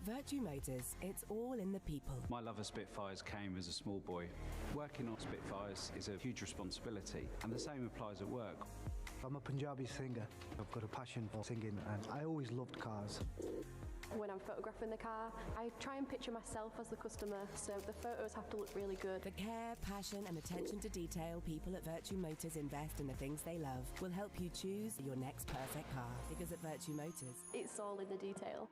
At Virtue Motors, it's all in the people. My love of Spitfires came as a small boy. Working on Spitfires is a huge responsibility, and the same applies at work. I'm a Punjabi singer. I've got a passion for singing, and I always loved cars. When I'm photographing the car, I try and picture myself as the customer, so the photos have to look really good. The care, passion and attention to detail people at Virtue Motors invest in the things they love will help you choose your next perfect car. Because at Virtue Motors, it's all in the detail.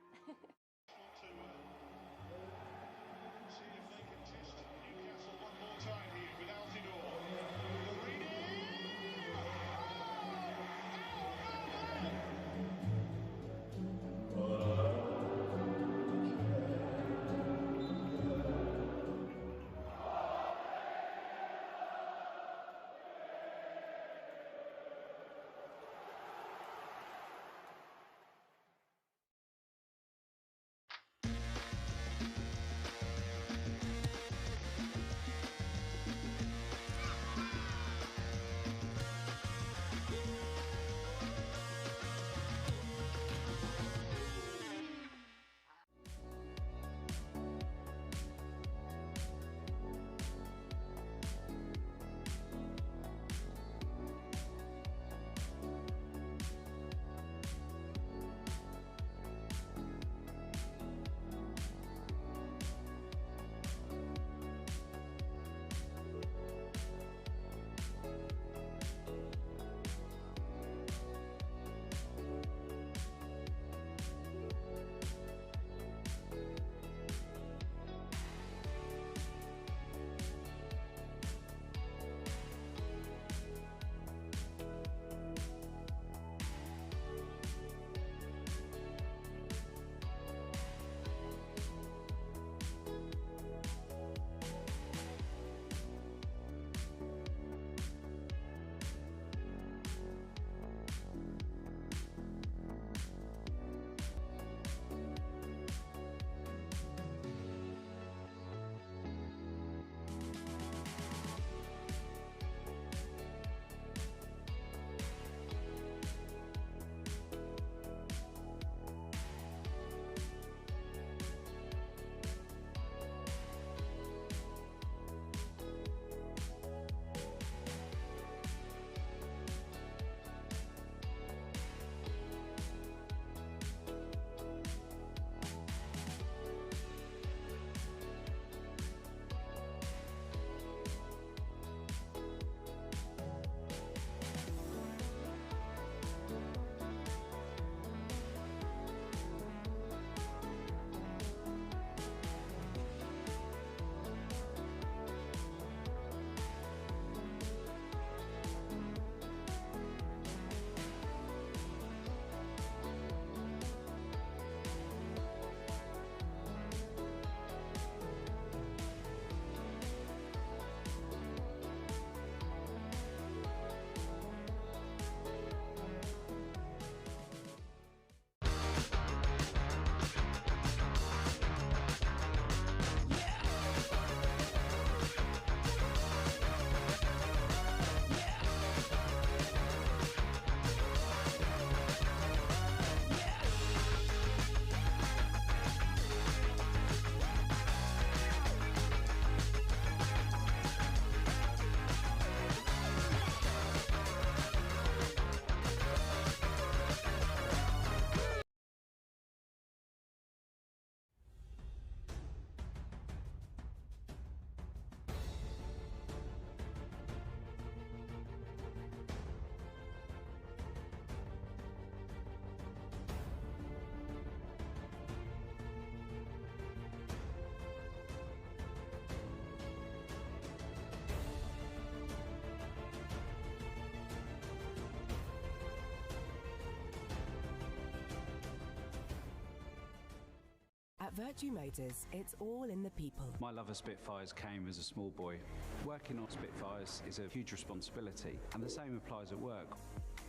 At Virtue Motors, it's all in the people. My love of Spitfires came as a small boy. Working on Spitfires is a huge responsibility, and the same applies at work.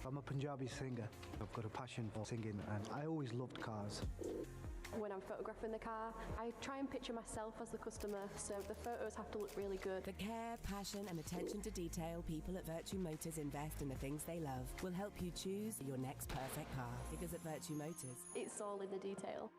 I'm a Punjabi singer. I've got a passion for singing, and I always loved cars. When I'm photographing the car, I try and picture myself as the customer, so the photos have to look really good. The care, passion and attention to detail people at Virtue Motors invest in the things they love will help you choose your next perfect car. Because at Virtue Motors, it's all in the detail.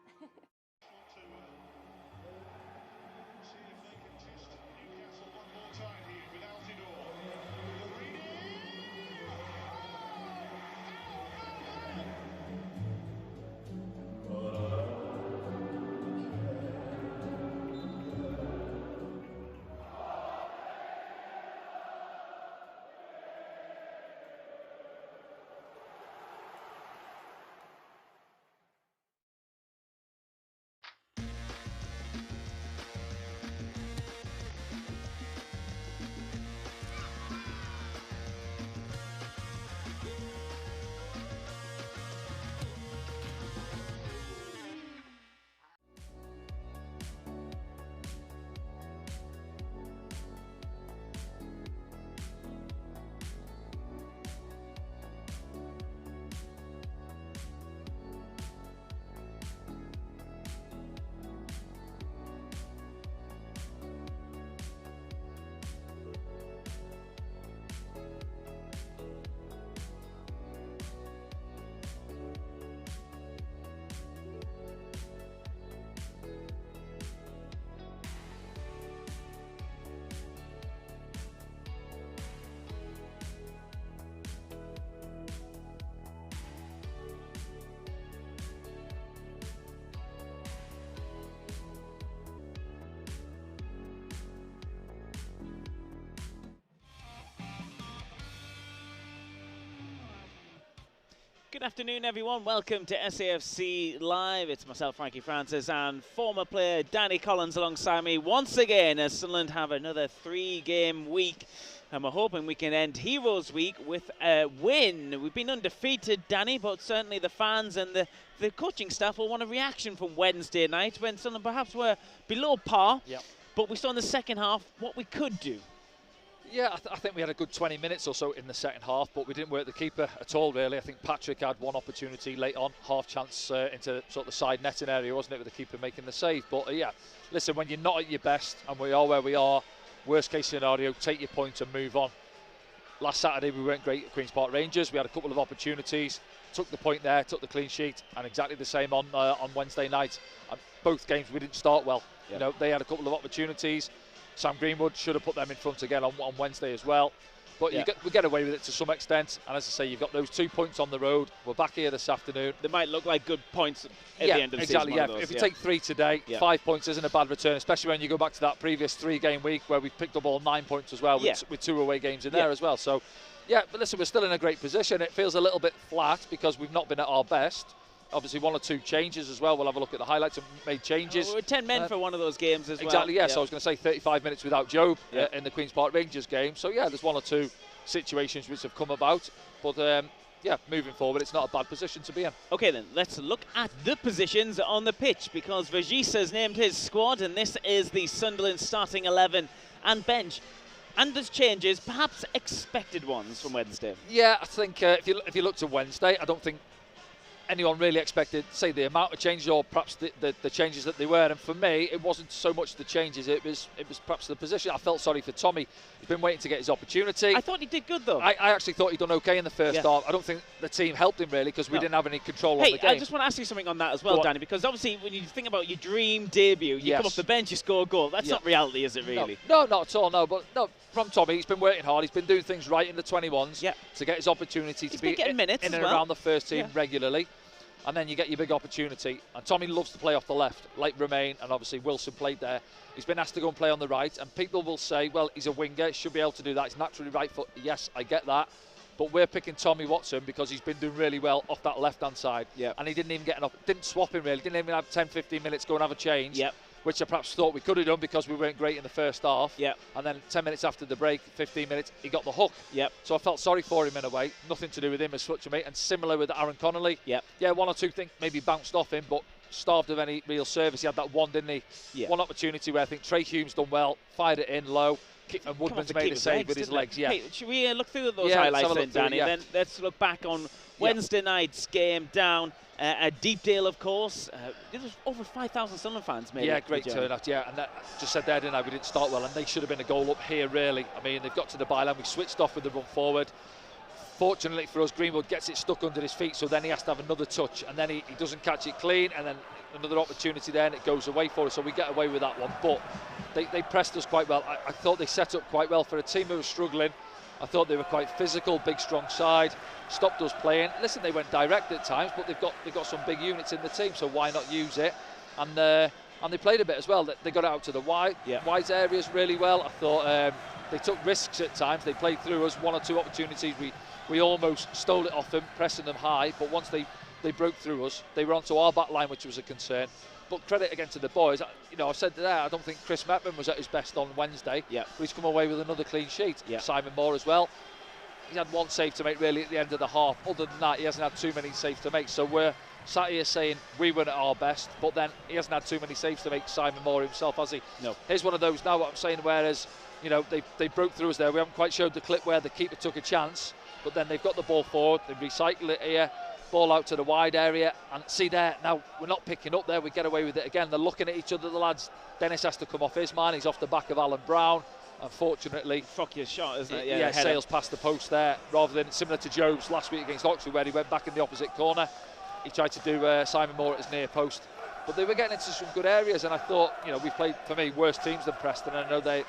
Good afternoon, everyone. Welcome to SAFC Live. It's myself, Frankie Francis, and former player Danny Collins alongside me once again as Sunderland have another 3-game week. And we're hoping we can end Heroes Week with a win. We've been undefeated, Danny, but certainly the fans and the coaching staff will want a reaction from Wednesday night when Sunderland perhaps were below par. Yep. But we saw in the second half what we could do. Yeah, I think we had a good 20 minutes or so in the second half, but we didn't work the keeper at all, really. I think Patrick had one opportunity late on, half chance into sort of the side netting area, wasn't it, with the keeper making the save. But yeah, listen, when you're not at your best, and we are where we are, worst case scenario, take your points and move on. Last Saturday we weren't great at Queen's Park Rangers. We had a couple of opportunities, took the point there, took the clean sheet, and exactly the same on Wednesday night. And both games we didn't start well. Yep. You know, they had a couple of opportunities. Sam Greenwood should have put them in front again on Wednesday as well. But we get away with it to some extent. And as I say, you've got those 2 points on the road. We're back here this afternoon. They might look like good points at the end of the season. Exactly. If you take 3 today, 5 points isn't a bad return, especially when you go back to that previous 3-game week where we picked up all 9 points as well, with 2 away games in there as well. So, yeah, but listen, we're still in a great position. It feels a little bit flat because we've not been at our best. Obviously, 1 or 2 changes as well. We'll have a look at the highlights and made changes. We're 10 men for one of those games as well. Exactly, yes. I was going to say 35 minutes without Job in the Queen's Park Rangers game. So, yeah, there's 1 or 2 situations which have come about. But, yeah, moving forward, it's not a bad position to be in. OK, then, let's look at the positions on the pitch because Vergis has named his squad, and this is the Sunderland starting 11 and bench. And there's changes, perhaps expected ones from Wednesday. Yeah, I think if you look to Wednesday, I don't think anyone really expected, say, the amount of changes or perhaps the changes that they were. And for me, it wasn't so much the changes, it was perhaps the position. I felt sorry for Tommy. He's been waiting to get his opportunity. I thought he did good, though. I actually thought he'd done OK in the first half. I don't think the team helped him, really, because we didn't have any control on the game. I just want to ask you something on that as well, Danny, because obviously when you think about your dream debut, you come off the bench, you score a goal. That's not reality, is it, really? No, not at all, no. But no, from Tommy, he's been working hard. He's been doing things right in the 21s to get his opportunity to be in and around the first team regularly. And then you get your big opportunity. And Tommy loves to play off the left, like Romain, and obviously Wilson played there. He's been asked to go and play on the right, and people will say, well, he's a winger, he should be able to do that. He's naturally right foot. Yes, I get that. But we're picking Tommy Watson because he's been doing really well off that left-hand side. And he didn't even get didn't swap him really, didn't even have 10, 15 minutes go and have a change. Which I perhaps thought we could have done because we weren't great in the first half. And then 10 minutes after the break, 15 minutes, he got the hook. So I felt sorry for him in a way. Nothing to do with him as such, mate. And similar with Aaron Connolly. Yeah, 1 or 2 things maybe bounced off him, but starved of any real service. He had that one, didn't he? One opportunity where I think Trey Hume's done well, fired it in low. And Woodman's made a save with his legs. Hey, should we look through those highlights then, Danny? Then let's look back on Wednesday night's game down at Deepdale, of course. There was over 5,000 Sunderland fans made it. Great turnout, and that, just said there, didn't I? We didn't start well, and they should have been a goal up here, really. I mean, they've got to the byline. We switched off with the run forward. Fortunately for us, Greenwood gets it stuck under his feet, so then he has to have another touch, and then he doesn't catch it clean, and then another opportunity there, and it goes away for us, so we get away with that one. But they pressed us quite well. I thought they set up quite well for a team who was struggling. I thought they were quite physical, big, strong side. Stopped us playing. Listen, they went direct at times, but they've got some big units in the team, so why not use it? And they played a bit as well. They got it out to the wide areas really well. I thought they took risks at times. They played through us. 1 or 2 opportunities. We almost stole it off them, pressing them high. But once they broke through us, they were onto our back line, which was a concern. But credit again to the boys. You know, I've said there, I don't think Chris Metman was at his best on Wednesday. But he's come away with another clean sheet. Simon Moore as well. He had 1 save to make really at the end of the half. Other than that, he hasn't had too many saves to make. So we're sat here saying we weren't at our best, but then he hasn't had too many saves to make, Simon Moore himself, has he? No. Here's one of those now, what I'm saying, whereas, you know, they broke through us there. We haven't quite showed the clip where the keeper took a chance, but then they've got the ball forward, they recycle it here, ball out to the wide area, and see there, now we're not picking up there, we get away with it again. They're looking at each other, the lads. Dennis has to come off his man, he's off the back of Alan Brown. Unfortunately, fuck shot, isn't it? Yeah, sails past the post there, rather than similar to Job's last week against Oxford, where he went back in the opposite corner. He tried to do Simon Moore at his near post, but they were getting into some good areas. And I thought, you know, we played, for me, worse teams than Preston. I know they're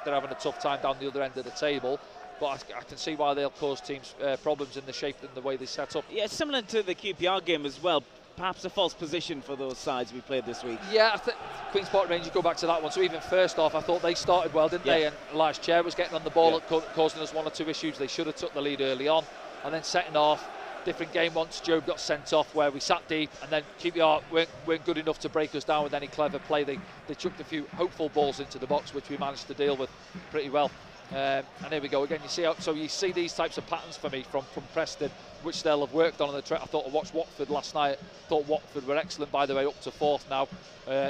having a tough time down the other end of the table, but I can see why they'll cause teams problems in the shape and the way they set up. Yeah, similar to the QPR game as well. Perhaps a false position for those sides we played this week. Yeah, I think Queen's Park Rangers, go back to that one. So even first off, I thought they started well, didn't they? And Elias Chair was getting on the ball, causing us 1 or 2 issues. They should have took the lead early on. And then second half, different game once Job got sent off, where we sat deep and then QPR weren't good enough to break us down with any clever play. They chucked a few hopeful balls into the box, which we managed to deal with pretty well. And here we go again. You see these types of patterns for me from Preston, which they'll have worked on the track. I thought I watched Watford last night. Thought Watford were excellent, by the way, up to 4th now.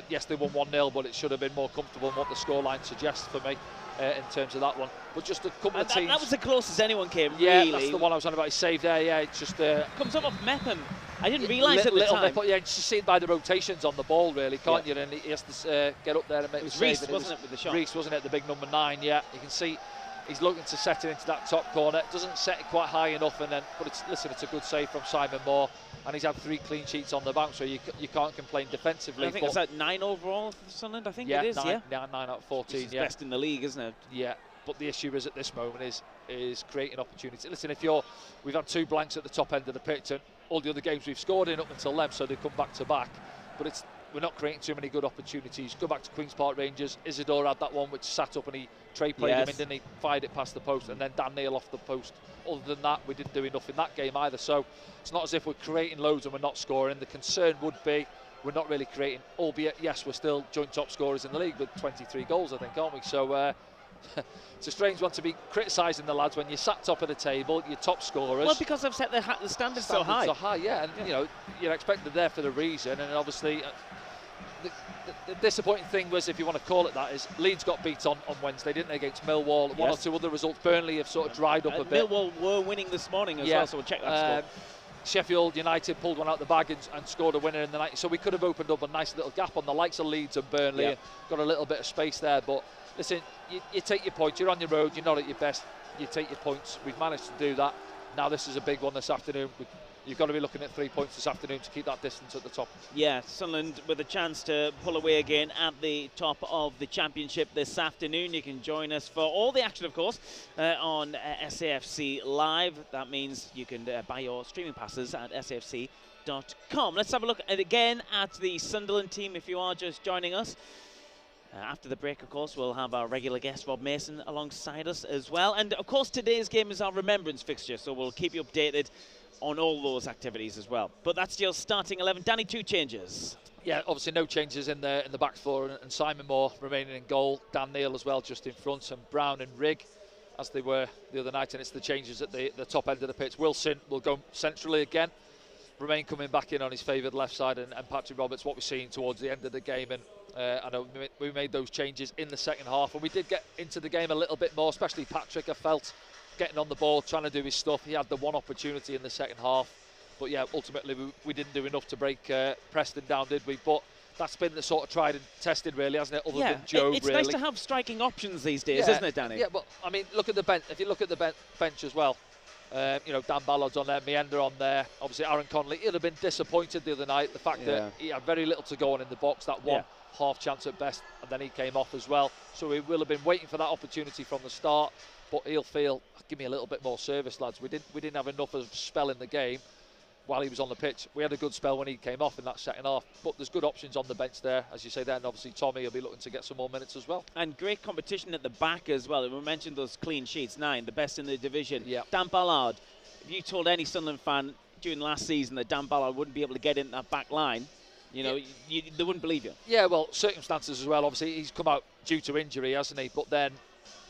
Yes, they won 1-0, but it should have been more comfortable than what the scoreline suggests for me in terms of that one. But just a couple of teams. That was the closest anyone came. Yeah, really. That's the one I was on about. His save there. Yeah, it's just comes up off Mepham. I didn't realise at the time. Yeah, you just see it by the rotations on the ball, really, can't you? And he has to get up there and make the save. Reece, wasn't it, with the shot? Reece, wasn't it, the big number 9? Yeah, you can see he's looking to set it into that top corner. Doesn't set it quite high enough, but it's a good save from Simon Moore, and he's had 3 clean sheets on the bounce, so you can't complain defensively. I think it's at 9 overall for Sunderland. I think it is. 9 out of 14. It's best in the league, isn't it? Yeah. But the issue is at this moment is creating opportunity. Listen, we've had 2 blanks at the top end of the pitch, and all the other games we've scored in up until then, so they come back to back. But we're not creating too many good opportunities. Go back to Queen's Park Rangers. Isidore had that one which sat up and Trey played him in, didn't he? Fired it past the post, and then Dan Neil off the post. Other than that, we didn't do enough in that game either. So it's not as if we're creating loads and we're not scoring. The concern would be we're not really creating, albeit, yes, we're still joint top scorers in the league with 23 goals, I think, aren't we? So it's a strange one to be criticising the lads when you sat top of the table, you're top scorers. Well, because I've set the standards so high. So high, yeah, and you're expected there for the reason, and obviously the disappointing thing was, if you want to call it that, is Leeds got beat on Wednesday, didn't they, against Millwall? Yes. 1 or 2 other results. Burnley have sort of dried up a bit. Millwall were winning this morning as well, so we'll check that score. Sheffield United pulled one out the bag and scored a winner in the night, so we could have opened up a nice little gap on the likes of Leeds and Burnley, and got a little bit of space there. But listen, you take your points, you're on your road, you're not at your best, you take your points. We've managed to do that. Now this is a big one this afternoon. You've got to be looking at 3 points this afternoon to keep that distance at the top. Yeah, Sunderland with a chance to pull away again at the top of the Championship this afternoon. You can join us for all the action, of course, on SAFC Live. That means you can buy your streaming passes at safc.com. Let's have a look again at the Sunderland team if you are just joining us. After the break, of course, we'll have our regular guest, Rob Mason, alongside us as well. And, of course, today's game is our Remembrance fixture, so we'll keep you updated on all those activities as well. But that's your starting 11. Danny, 2 changes. Yeah, obviously no changes in the back 4, and Simon Moore remaining in goal. Dan Neil as well, just in front, and Brown and Rigg, as they were the other night. And it's the changes at the top end of the pitch. Wilson will go centrally again. Remain coming back in on his favoured left side, and Patrick Roberts, what we're seeing towards the end of the game. And I know we made those changes in the second half, and we did get into the game a little bit more, especially Patrick, I felt, getting on the ball, trying to do his stuff. He had the one opportunity in the second half, but yeah, ultimately we didn't do enough to break Preston down, did we? But that's been the sort of tried and tested, really, hasn't it? Other than Joe, it's really. nice to have striking options these days, isn't it, Danny? Yeah, but I mean, look at the bench. If you look at the bench as well, Dan Ballard's on there, Meander on there. Obviously, Aaron Connolly. He'd have been disappointed the other night. The fact that he had very little to go on in the box, that one half chance at best, and then he came off as well. So he will have been waiting for that opportunity from the start. But he'll feel, give me a little bit more service, lads. We didn't have enough of a spell in the game while he was on the pitch. We had a good spell when he came off in that second half. But there's good options on the bench there, as you say there. And obviously Tommy will be looking to get some more minutes as well. And great competition at the back as well. We mentioned those clean sheets, 9, the best in the division. Yeah. Dan Ballard, if you told any Sunderland fan during last season that Dan Ballard wouldn't be able to get in that back line, they wouldn't believe you. Yeah, well, circumstances as well. Obviously, he's come out due to injury, hasn't he? But then,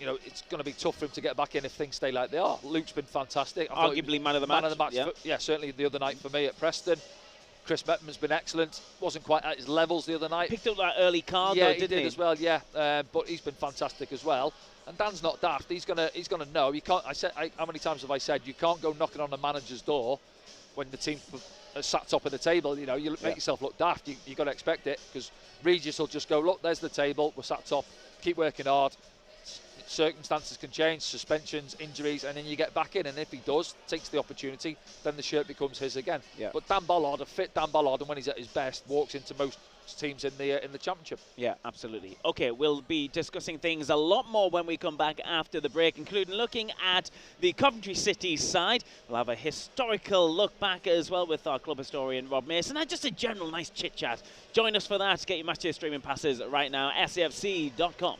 it's going to be tough for him to get back in if things stay like they are. Luke's been fantastic. Arguably man of the match. Man of the match, yeah, certainly the other night for me at Preston. Chris Bettman's been excellent. Wasn't quite at his levels the other night. Picked up that early card, though, didn't he? He did as well, yeah. But he's been fantastic as well. And Dan's not daft. He's gonna know. You can't. How many times have I said you can't go knocking on the manager's door when the team sat top of the table? You make yourself look daft. You got to expect it, because Regis will just go, look, there's the table. We're sat top. Keep working hard. Circumstances can change, suspensions, injuries, and then you get back in. And if he does, takes the opportunity, then the shirt becomes his again. Yeah. But Dan Ballard, a fit Dan Ballard, and when he's at his best, walks into most teams in the Championship. Yeah, absolutely. Okay, we'll be discussing things a lot more when we come back after the break, including looking at the Coventry City side. We'll have a historical look back as well with our club historian Rob Mason, and just a general nice chit chat. Join us for that. Get your matches streaming passes right now, safc.com.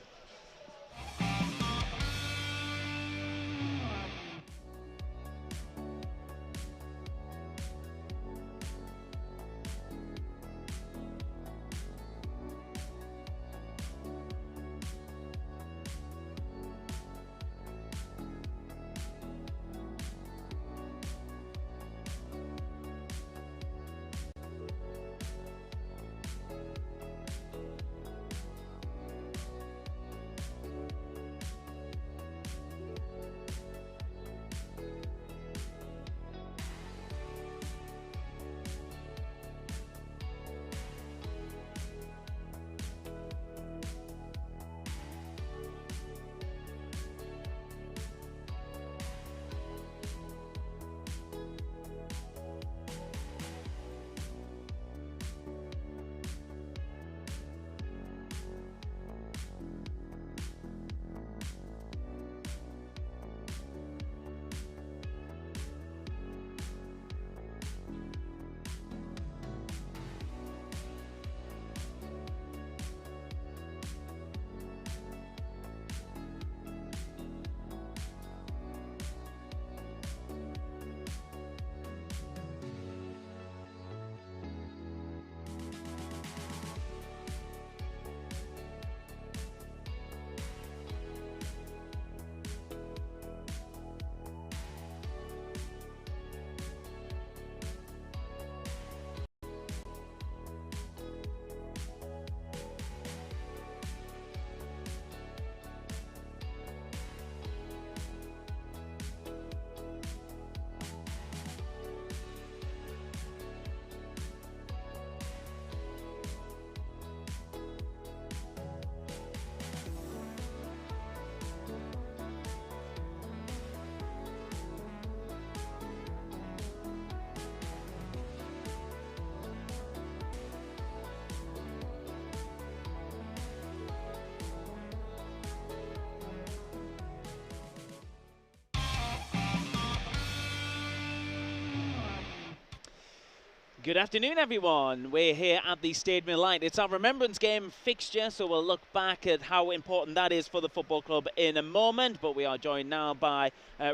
Good afternoon, everyone. We're here at the Stadium Light. It's our Remembrance game fixture, so we'll look back at how important that is for the football club in a moment. But we are joined now by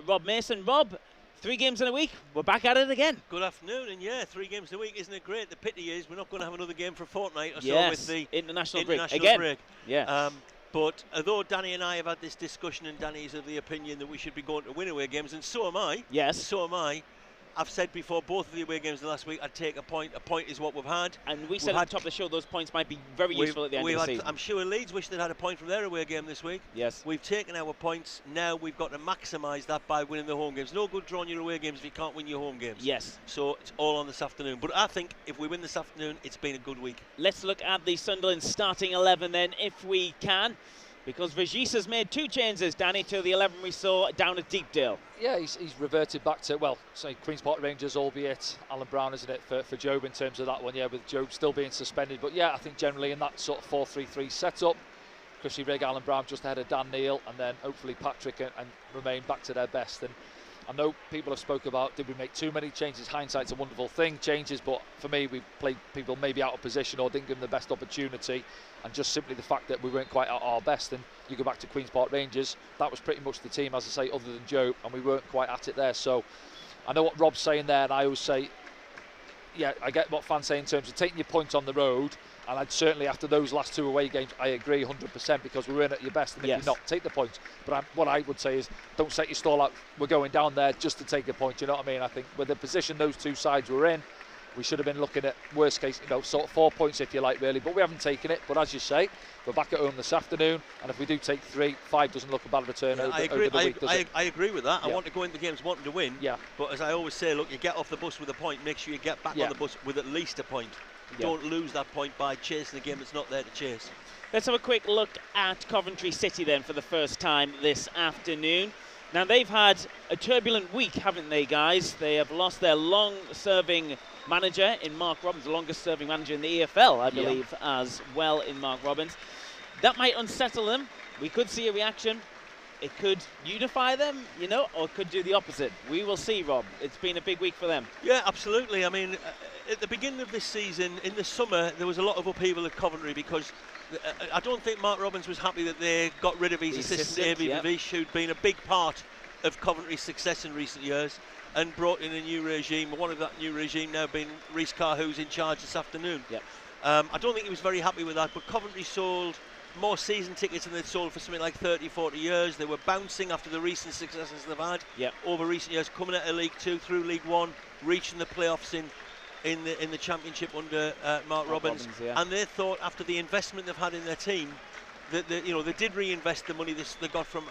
Rob Mason. Rob, 3 games in a week. We're back at it again. Good afternoon, and yeah, 3 games a week, isn't it great? The pity is we're not going to have another game for a fortnight or so with the international break. Yeah. But although Danny and I have had this discussion, and Danny is of the opinion that we should be going to win away games, and so am I. Yes. So am I. I've said before, both of the away games last week, I'd take a point. A point is what we've had. And we said at the top of the show those points might be very useful at the end of the season. I'm sure Leeds wish they'd had a point from their away game this week. Yes. We've taken our points. Now we've got to maximise that by winning the home games. No good drawing your away games if you can't win your home games. Yes. So it's all on this afternoon. But I think if we win this afternoon, it's been a good week. Let's look at the Sunderland starting 11 then, if we can. Because Regis has made 2 changes, Danny, to the 11 we saw down at Deepdale. Yeah, he's reverted back to, well, say Queen's Park Rangers, albeit Alan Brown, isn't it, for Job in terms of that one, yeah, with Job still being suspended. But yeah, I think generally in that sort of 4-3-3 setup, Chrissy Rigg, Alan Brown just ahead of Dan Neil, and then hopefully Patrick and Remain back to their best. And I know people have spoke about, did we make too many changes? Hindsight's a wonderful thing, changes, but for me, we played people maybe out of position or didn't give them the best opportunity, and just simply the fact that we weren't quite at our best. And you go back to Queen's Park Rangers, that was pretty much the team, as I say, other than Joe, and we weren't quite at it there. So I know what Rob's saying there, and I always say, yeah, I get what fans say in terms of taking your points on the road, and I'd certainly, after those last 2 away games, I agree 100% because we weren't at your best, and if you're not, take the points. But what I would say is, don't set your stall out, we're going down there just to take a point, you know what I mean? I think with the position those 2 sides were in, we should have been looking at worst case, sort of 4 points if you like, really, but we haven't taken it. But as you say, we're back at home this afternoon, and if we do take 3, 5 doesn't look a bad return over the week, does it? I agree with that. I want to go into the games wanting to win, but as I always say, look, you get off the bus with a point, make sure you get back on the bus with at least a point. Don't lose that point by chasing a game that's not there to chase. Let's have a quick look at Coventry City then for the first time this afternoon. Now, they've had a turbulent week, haven't they, guys? They have lost their long-serving manager in Mark Robbins, the longest-serving manager in the EFL, I believe, as well in Mark Robbins. That might unsettle them. We could see a reaction. It could unify them, or it could do the opposite. We will see, Rob. It's been a big week for them. Yeah, absolutely. I mean, at the beginning of this season, in the summer, there was a lot of upheaval at Coventry because I don't think Mark Robbins was happy that they got rid of his assistant, Avi Vivish, who'd been a big part of Coventry's success in recent years, and brought in a new regime. One of that new regime now being Rhys Carr, who's in charge this afternoon. I don't think he was very happy with that, but Coventry sold more season tickets than they'd sold for something like 30, 40 years. They were bouncing after the recent successes they've had over recent years, coming out of League 2 through League 1, reaching the playoffs in the Championship under Mark Robbins. And they thought, after the investment they've had in their team, that they did reinvest the money they got from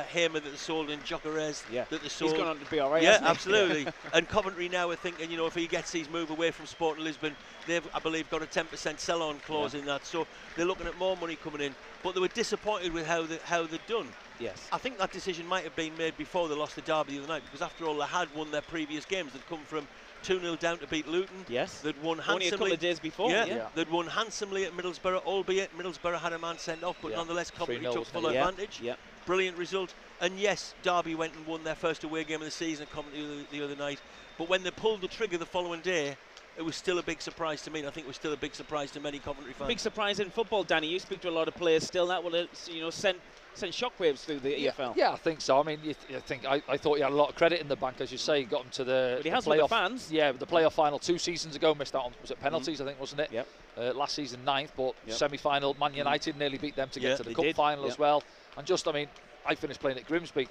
Hamer that they sold and Jokerez that they sold. He's gone on to be all right. Yeah, absolutely. And Coventry now are thinking, if he gets his move away from Sporting Lisbon, they've, I believe, got a 10% sell-on clause in that. So they're looking at more money coming in. But they were disappointed with how they'd done. Yes. I think that decision might have been made before they lost the derby the other night, because after all, they had won their previous games. They'd come from 2-0 down to beat Luton. Yes. They'd won handsomely. Only a couple of days before. They'd won handsomely at Middlesbrough, albeit Middlesbrough had a man sent off, but nonetheless Coventry took full advantage. Brilliant result. And yes, Derby went and won their first away game of the season at Coventry the other night. But when they pulled the trigger the following day, it was still a big surprise to me, and I think it was still a big surprise to many Coventry fans. Big surprise in football, Danny. You speak to a lot of players still. That will, send shockwaves through the EFL. Yeah, I think so. I mean, I thought he had a lot of credit in the bank, as you say. He got him to the playoff. With the fans. Yeah, the playoff final 2 seasons ago. Missed out on, was it penalties? I think, wasn't it? Yep. Last season 9th, but semi-final. Man United nearly beat them to get to the cup did. final as well. And I finished playing at Grimsby.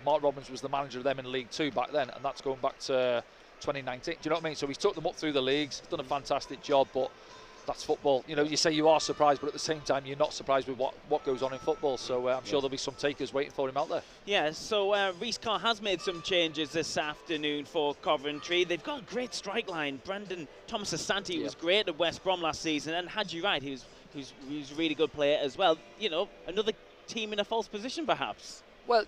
Mark Robbins was the manager of them in League 2 back then, and that's going back to 2019. Do you know what I mean? So he's took them up through the leagues, done a fantastic job, but that's football. You say you are surprised, but at the same time you're not surprised with what goes on in football. So I'm sure there'll be some takers waiting for him out there. Yeah, so Rhys Carr has made some changes this afternoon for Coventry. They've got a great strike line. Brandon Thomas Asante was great at West Brom last season, and had you right, he was a really good player as well. Another team in a false position perhaps. Well,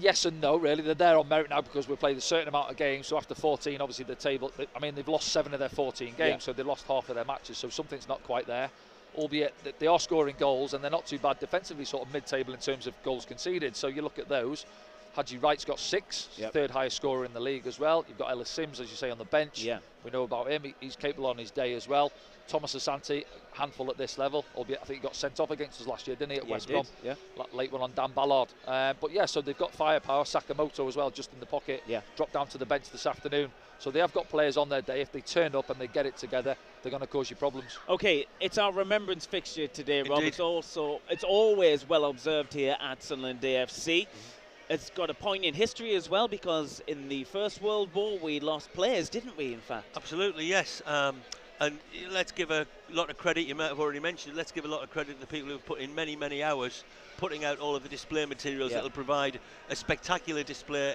yes and no, really. They're there on merit now because we've played a certain amount of games. So after 14, obviously the table, they've lost 7 of their 14 games, so they lost half of their matches. So something's not quite there, albeit that they are scoring goals and they're not too bad defensively, sort of mid-table in terms of goals conceded. So you look at those, Haji Wright's got 6, third highest scorer in the league as well. You've got Ellis Sims, as you say, on the bench. Yeah. We know about him. He's capable on his day as well. Thomas Asante, handful at this level, albeit I think he got sent off against us last year, didn't he, at West Brom? Yeah. Late one on Dan Ballard. But yeah, so they've got firepower. Sakamoto as well, just in the pocket. Yeah. Dropped down to the bench this afternoon. So they have got players on their day. If they turn up and they get it together, they're going to cause you problems. Okay, it's our Remembrance fixture today, Rob. It's always well observed here at Sunderland AFC. It's got a poignant history as well, because in the First World War we lost players, didn't we, in fact? Absolutely, yes. And let's give a lot of credit, you might have already mentioned, let's give a lot of credit to the people who have put in many, many hours putting out all of the display materials that will provide a spectacular display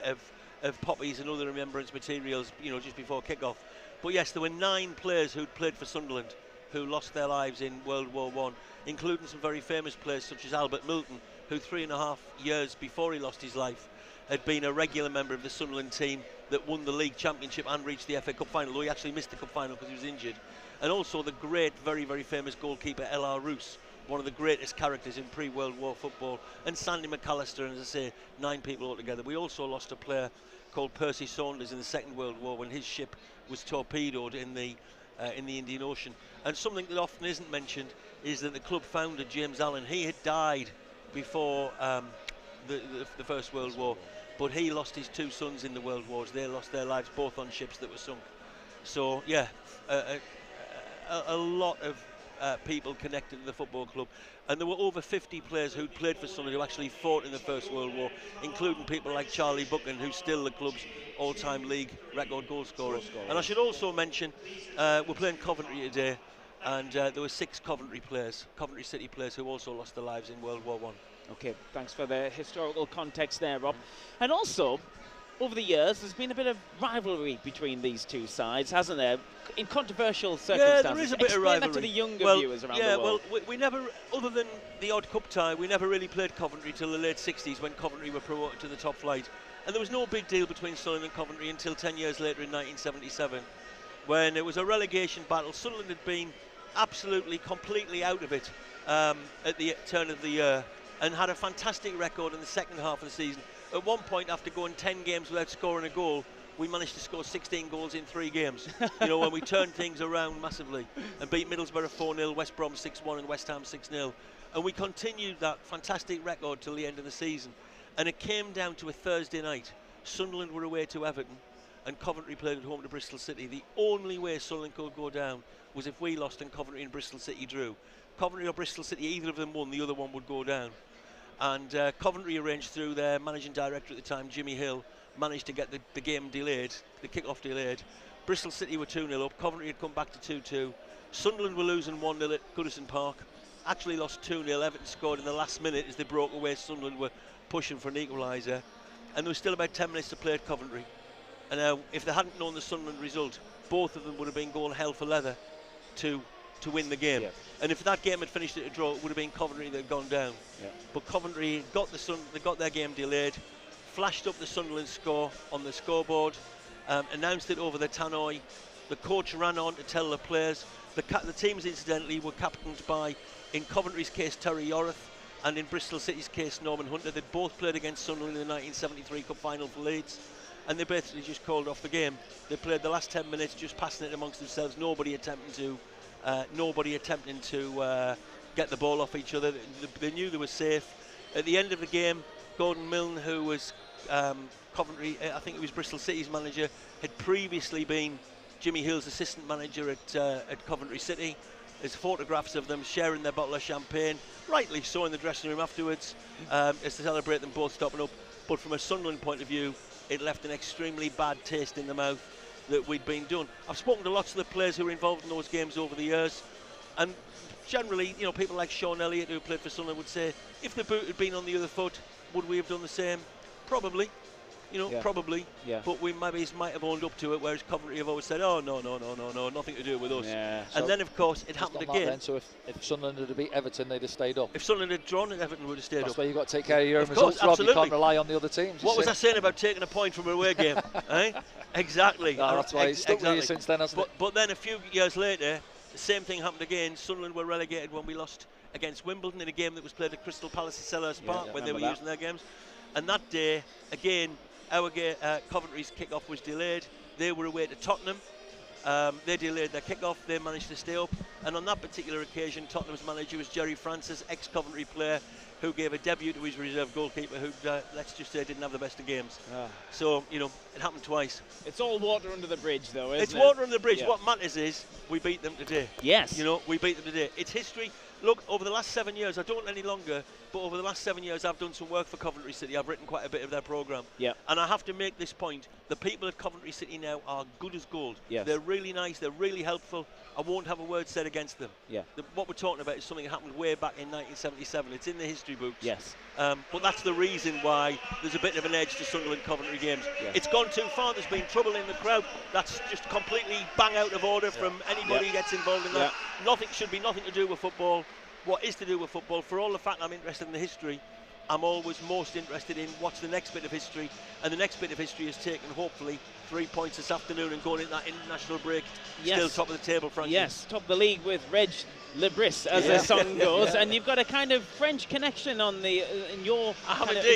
of poppies and other remembrance materials, you know, just before kick-off. But yes, there were 9 players who'd played for Sunderland who lost their lives in World War I, including some very famous players such as Albert Milton, who 3.5 years before he lost his life had been a regular member of the Sunderland team that won the league championship and reached the FA Cup final, though he actually missed the cup final because he was injured. And also the great, very, very famous goalkeeper L.R. Roos, one of the greatest characters in pre-World War football, and Sandy McAllister, and as I say, 9 people altogether. We also lost a player called Percy Saunders in the Second World War when his ship was torpedoed in the Indian Ocean. And something that often isn't mentioned is that the club founder, James Allen, he had died before the First World War, but he lost his 2 sons in the World Wars. They lost their lives both on ships that were sunk. So yeah, a lot of people connected to the football club, and there were over 50 players who'd played for Sunderland who actually fought in the First World War, including people like Charlie Buchan, who's still the club's all-time league record goal scorer. And I should also mention, we're playing Coventry today, and there were 6 Coventry City players who also lost their lives in World War I. Okay, thanks for the historical context there, Rob. And also, over the years, there's been a bit of rivalry between these two sides, hasn't there? In controversial circumstances. Yeah, there is a bit of rivalry. Explain that to the younger viewers around the world. Well, we never, other than the odd cup tie, we never really played Coventry till the late 60s when Coventry were promoted to the top flight. And there was no big deal between Sunderland and Coventry until 10 years later in 1977, when it was a relegation battle. Sunderland had been absolutely, completely out of it at the turn of the year, and had a fantastic record in the second half of the season. At one point, after going 10 games without scoring a goal, we managed to score 16 goals in 3 games. You know, when we turned things around massively and beat Middlesbrough 4-0, West Brom 6-1 and West Ham 6-0. And we continued that fantastic record till the end of the season. And it came down to a Thursday night. Sunderland were away to Everton and Coventry played at home to Bristol City. The only way Sunderland could go down was if we lost and Coventry and Bristol City drew. Coventry or Bristol City, either of them won, the other one would go down. And Coventry arranged through their managing director at the time, Jimmy Hill, managed to get the game delayed, the kick-off delayed. Bristol City were 2-0 up, Coventry had come back to 2-2. Sunderland were losing 1-0 at Goodison Park, actually lost 2-0, Everton scored in the last minute as they broke away. Sunderland were pushing for an equaliser, and there was still about 10 minutes to play at Coventry. And now, if they hadn't known the Sunderland result, both of them would have been going hell for leather to win the game. Yeah. And if that game had finished at a draw, it would have been Coventry that had gone down. Yeah. But Coventry they got their game delayed, flashed up the Sunderland score on the scoreboard, announced it over the tannoy. The coach ran on to tell the players. The teams, incidentally, were captained by, in Coventry's case, Terry Yorath, and in Bristol City's case, Norman Hunter. They'd both played against Sunderland in the 1973 Cup final for Leeds, and they basically just called off the game. They played the last 10 minutes just passing it amongst themselves, nobody attempting to get the ball off each other. They knew they were safe. At the end of the game, Gordon Milne, who was Coventry, I think it was Bristol City's manager, had previously been Jimmy Hill's assistant manager at Coventry City. There's photographs of them sharing their bottle of champagne, rightly so, in the dressing room afterwards, as to celebrate them both stopping up. But from a Sunderland point of view, it left an extremely bad taste in the mouth that we'd been done. I've spoken to lots of the players who were involved in those games over the years, and generally, you know, people like Sean Elliott, who played for Sunderland, would say, if the boot had been on the other foot, would we have done the same? Probably. You know, probably. Yeah. But we might have owned up to it, whereas Coventry have always said, oh, no, nothing to do with us. Yeah. And then, of course, it happened again. Then, so if Sunderland had beat Everton, they'd have stayed up. If Sunderland had drawn, Everton would have stayed up. That's why you've got to take care of your own results, Rob. You can't rely on the other teams. What was I saying about taking a point from an away game? Eh? Exactly. No, that's why it's stuck with you since then, hasn't it? But then a few years later, the same thing happened again. Sunderland were relegated when we lost against Wimbledon in a game that was played at Crystal Palace at Selhurst Park when they were using their games. And that day, again, Coventry's kick-off was delayed. They were away to Tottenham. They delayed their kick-off. They managed to stay up. And on that particular occasion, Tottenham's manager was Jerry Francis, ex-Coventry player, who gave a debut to his reserve goalkeeper, who, let's just say, didn't have the best of games. So, you know, it happened twice. It's all water under the bridge, though, isn't it? It's water under the bridge. Yeah. What matters is we beat them today. Yes. You know, we beat them today. It's history. Look, over the last 7 years, I don't any longer, but over the last 7 years, I've done some work for Coventry City. I've written quite a bit of their programme. Yeah. And I have to make this point. The people at Coventry City now are good as gold. Yes. They're really nice. They're really helpful. I won't have a word said against them. Yeah. What we're talking about is something that happened way back in 1977. It's in the history books. Yes. But that's the reason why there's a bit of an edge to Sunderland Coventry games. Yeah. It's gone too far. There's been trouble in the crowd. That's just completely bang out of order from anybody who gets involved in that. Nothing should be nothing to do with football. What is to do with football, for all the fact I'm interested in the history, I'm always most interested in what's the next bit of history, and the next bit of history is taking, hopefully, 3 points this afternoon and going into that international break, still top of the table, Frankie. Yes, top of the league with Reg Lebris, as the song goes, and you've got a kind of French connection on the in your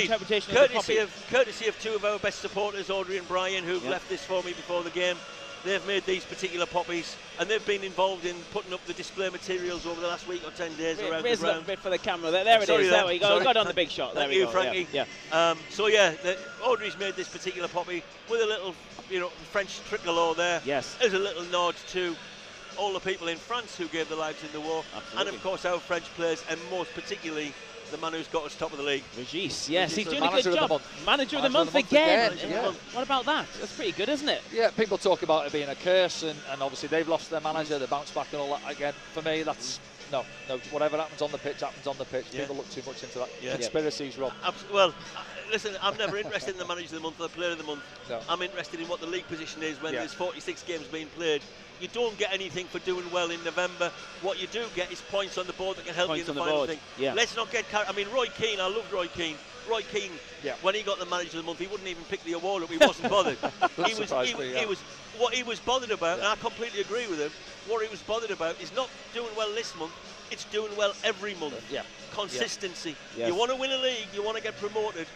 interpretation of the poppy. Courtesy of two of our best supporters, Audrey and Brian, who've left this for me before the game. They've made these particular poppies, and they've been involved in putting up the display materials over the last week or 10 days around the ground. Raise a bit for the camera. There it is. There we go. Got on the big shot. Thank there we you, go. Frankie. Yeah. So yeah, Audrey's made this particular poppy with a little, you know, French tricolor there. Yes. As a little nod to all the people in France who gave their lives in the war, and of course our French players, and most particularly the man who's got us top of the league. Regis, yes, he's doing a good job. Manager of the month again. What about that? That's pretty good, isn't it? Yeah, people talk about it being a curse, and obviously they've lost their manager, they bounce back and all that again. For me, that's no. Whatever happens on the pitch happens on the pitch. People look too much into that. Conspiracies, Rob. Well, listen, I'm never interested in the manager of the month or the player of the month. No. I'm interested in what the league position is when there's 46 games being played. You don't get anything for doing well in November. What you do get is points on the board that can help you in the final thing. Yeah. Let's not get carried. I mean, Roy Keane, I loved Roy Keane. Roy Keane, when he got the manager of the month, he wouldn't even pick the award up. He wasn't bothered. What he was bothered about, and I completely agree with him, what he was bothered about is not doing well this month, it's doing well every month. Consistency. Yes. You want to win a league, you want to get promoted,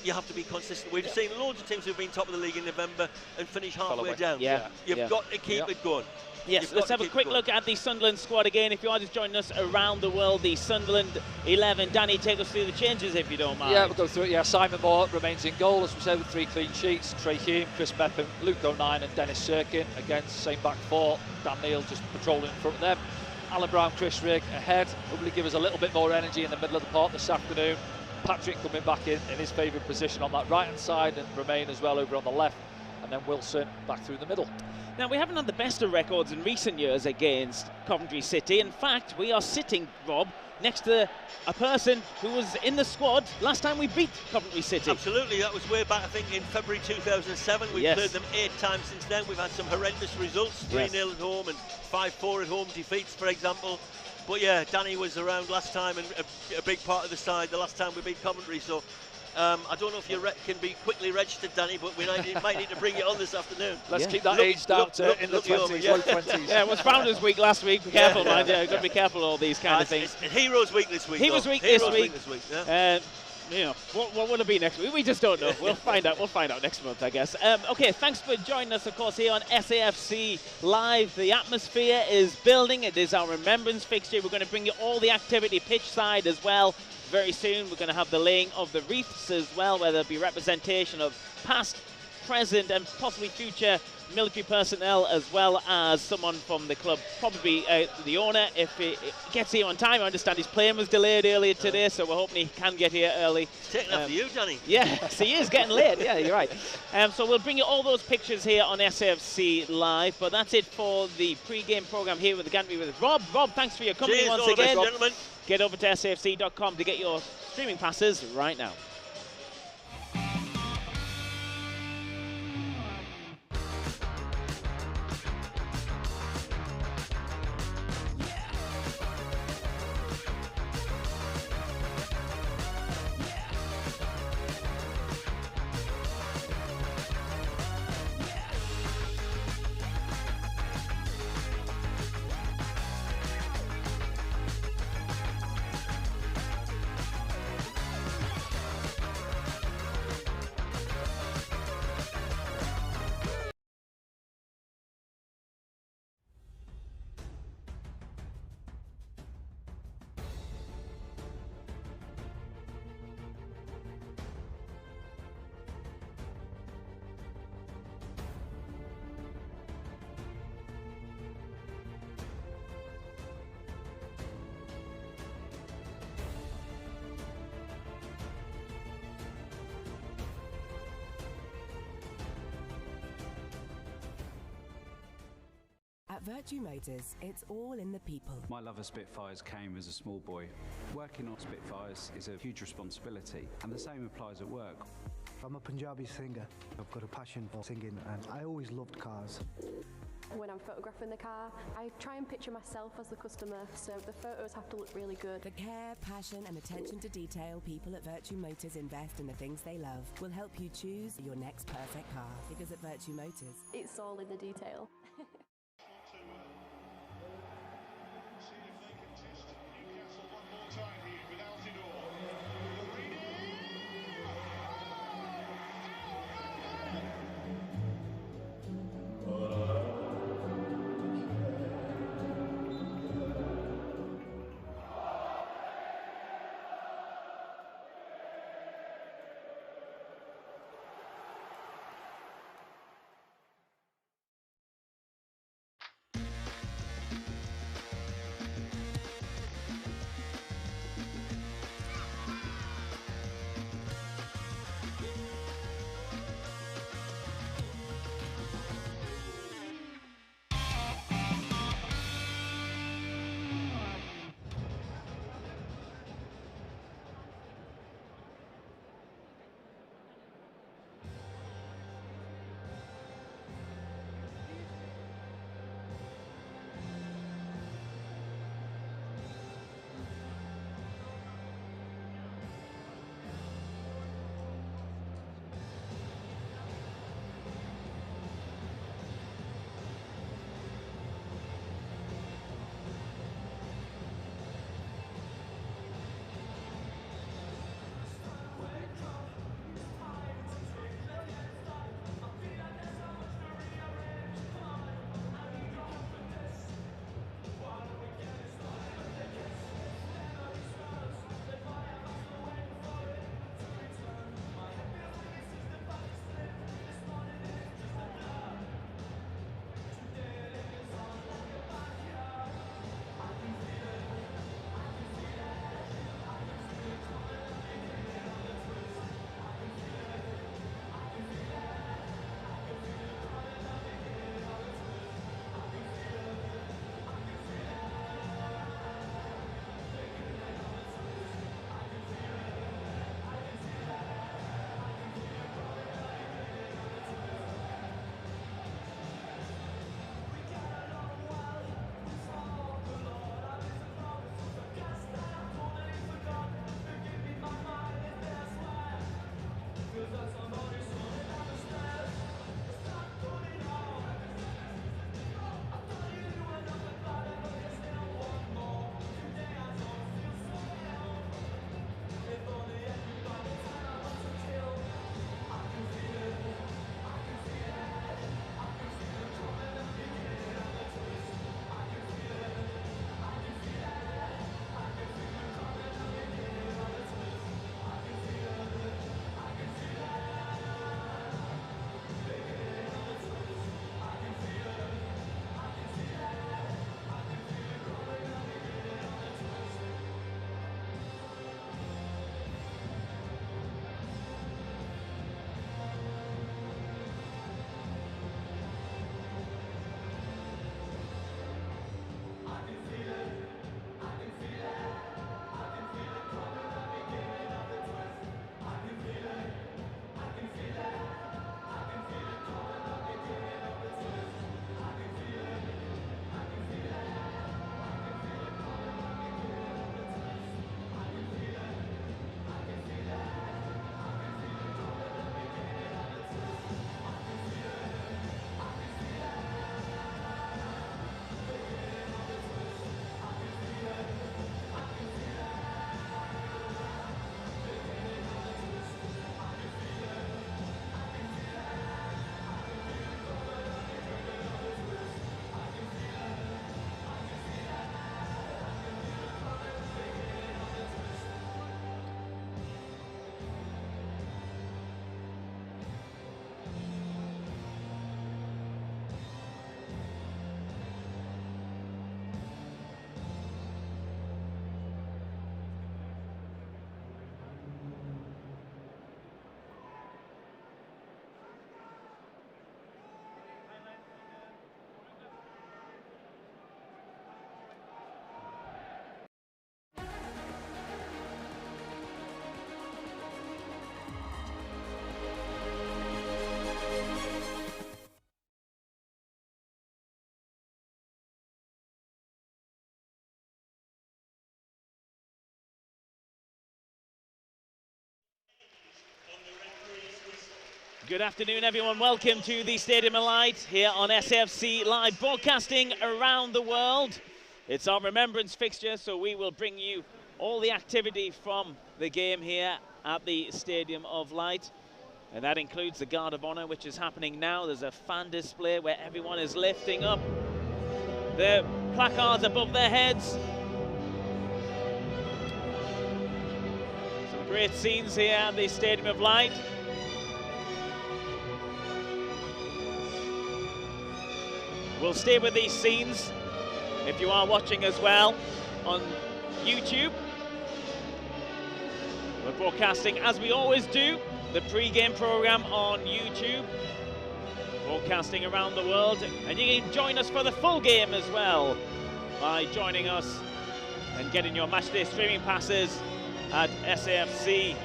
you have to be consistent. We've seen loads of teams who've been top of the league in November and finish halfway down. You've got to keep it going. Yes, let's have a quick look at the Sunderland squad again. If you are just joining us around the world, the Sunderland 11. Danny, take us through the changes if you don't mind. Yeah, we'll go through it. Yeah, Simon Moore remains in goal, as we said, with 3 clean sheets. Trey Hume, Chris Bepham, Luke O'Nien and Dennis Sirkin. Again, same back four. Dan Neal just patrolling in front of them. Alan Brown, Chris Rigg ahead. Hopefully give us a little bit more energy in the middle of the park this afternoon. Patrick coming back in his favourite position on that right-hand side, and Remain as well over on the left. And then Wilson back through the middle. Now, we haven't had the best of records in recent years against Coventry City. In fact, we are sitting, Rob, next to a person who was in the squad last time we beat Coventry City. Absolutely, that was way back, I think, in February 2007. We've played them 8 times since then. We've had some horrendous results, 3-0 at home and 5-4 at home defeats, for example. But yeah, Danny was around last time and a big part of the side the last time we beat Coventry. So I don't know if you can be quickly registered, Danny, but we might need to bring you on this afternoon. Let's keep that age down to in the 20s, low 20s. Yeah, it was Founders Week last week. Be careful, man. Yeah, you've got to be careful of all these kind of things. It's Heroes Week this week. Heroes Week this week. You know, what will it be next week? We just don't know. We'll find out. We'll find out next month, I guess. Okay, thanks for joining us, of course, here on SAFC Live. The atmosphere is building. It is our Remembrance fixture. We're going to bring you all the activity pitch side as well. Very soon, we're going to have the laying of the wreaths as well, where there'll be representation of past, present, and possibly future military personnel, as well as someone from the club, probably the owner, if he gets here on time. I understand his plane was delayed earlier today, so we're hoping he can get here early. He's taking after you, Danny. Yes, he is getting late. Yeah, you're right. So we'll bring you all those pictures here on SAFC Live, but that's it for the pre-game programme here with the Gantry with Rob. Rob, thanks for your company once again. Gentlemen. Get over to safc.com to get your streaming passes right now. At Virtue Motors, it's all in the people. My love of Spitfires came as a small boy. Working on Spitfires is a huge responsibility, and the same applies at work. I'm a Punjabi singer. I've got a passion for singing, and I always loved cars. When I'm photographing the car, I try and picture myself as the customer, so the photos have to look really good. The care, passion and attention to detail people at Virtue Motors invest in the things they love will help you choose your next perfect car. Because at Virtue Motors, It's all in the detail. Good afternoon, everyone. Welcome to the Stadium of Light here on SAFC Live, broadcasting around the world. It's our Remembrance fixture, so we will bring you all the activity from the game here at the Stadium of Light. And that includes the Guard of Honour, which is happening now. There's a fan display where everyone is lifting up their placards above their heads. Some great scenes here at the Stadium of Light. We'll stay with these scenes if you are watching as well on YouTube. We're broadcasting, as we always do, the pre-game programme on YouTube. Broadcasting around the world, and you can join us for the full game as well by joining us and getting your matchday streaming passes at safc.com.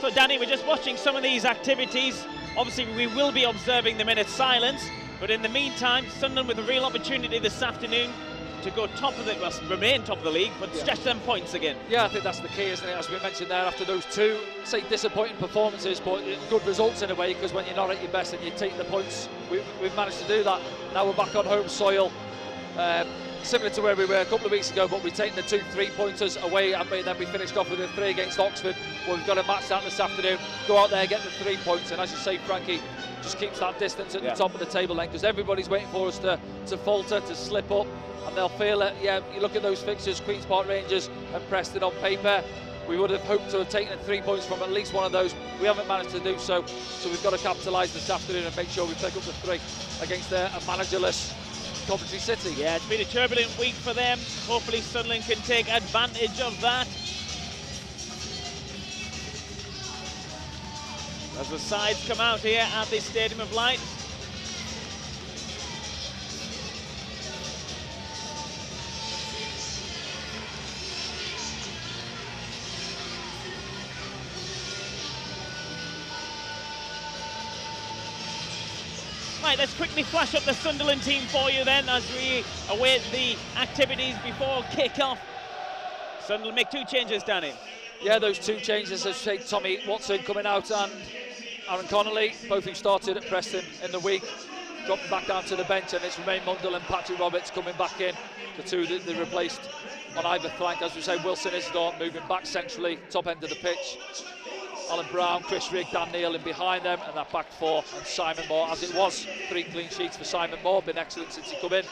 So Danny, we're just watching some of these activities. Obviously we will be observing them in silence, but in the meantime, Sunderland with a real opportunity this afternoon to go top of the, well, remain top of the league, but stretch them points again. Yeah, I think that's the key, isn't it? As we mentioned there, after those two, say, disappointing performances, but good results in a way, because when you're not at your best and you take the points, we've managed to do that. Now we're back on home soil. Similar to where we were a couple of weeks ago, but we've taken the 2 3-pointers away, and then we finished off with a 3 against Oxford. Well, we've got a match that this afternoon. Go out there, get the 3 points, and as you say, Frankie, just keeps that distance at the top of the table then, because everybody's waiting for us to falter, to slip up, and they'll feel it. Yeah, you look at those fixtures, Queen's Park Rangers and Preston on paper. We would have hoped to have taken 3 points from at least one of those. We haven't managed to do so, so we've got to capitalise this afternoon and make sure we pick up the 3 against a managerless Coventry City. Yeah, it's been a turbulent week for them. Hopefully Sunderland can take advantage of that. As the sides come out here at the Stadium of Light. Right, let's quickly flash up the Sunderland team for you then as we await the activities before kick-off. Sunderland make 2 changes, Danny. Yeah, those 2 changes, as say, Tommy Watson coming out and Aaron Connolly, both who started at Preston in the week, dropping back down to the bench, and it's Romain Mundell and Patrick Roberts coming back in, the 2 that they replaced on either flank. As we say, Wilson Isidore moving back centrally, top end of the pitch. Alan Brown, Chris Rigg, Dan Neil in behind them, and that back 4, and Simon Moore, as it was, 3 clean sheets for Simon Moore, been excellent since he come in,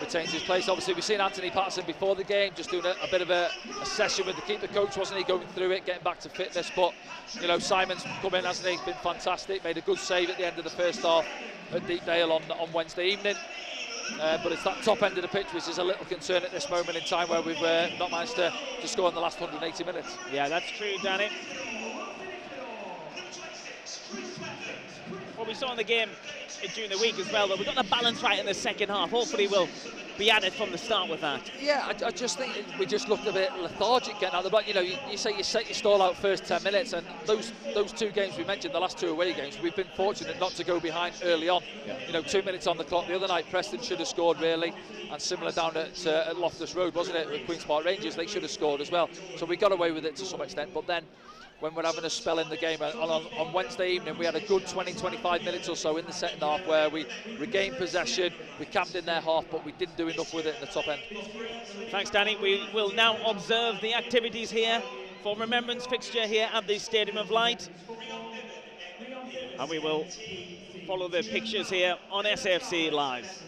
retains his place. Obviously, we've seen Anthony Patterson before the game, just doing a bit of a session with the keeper coach, wasn't he, going through it, getting back to fitness, but, you know, Simon's come in, hasn't he, been fantastic, made a good save at the end of the first half at Deepdale on Wednesday evening. But it's that top end of the pitch which is a little concern at this moment in time, where we've not managed to score in the last 180 minutes. Yeah, that's true, Danny. What we saw in the game during the week as well, though, we got the balance right in the second half. Hopefully we'll be at it from the start with that. Yeah, I just think we just looked a bit lethargic getting out of the back. You know, you say you set your stall out first 10 minutes, and those 2 games we mentioned, the last 2 away games, we've been fortunate not to go behind early on. Yeah. You know, 2 minutes on the clock. The other night, Preston should have scored, really, and similar down at Loftus Road, wasn't it, with Queen's Park Rangers, they should have scored as well. So we got away with it to some extent, but then when we're having a spell in the game, on Wednesday evening we had a good 20-25 minutes or so in the second half where we regained possession, we camped in their half, but we didn't do enough with it in the top end. Thanks, Danny. We will now observe the activities here for Remembrance fixture here at the Stadium of Light, and we will follow the pictures here on SAFC Live.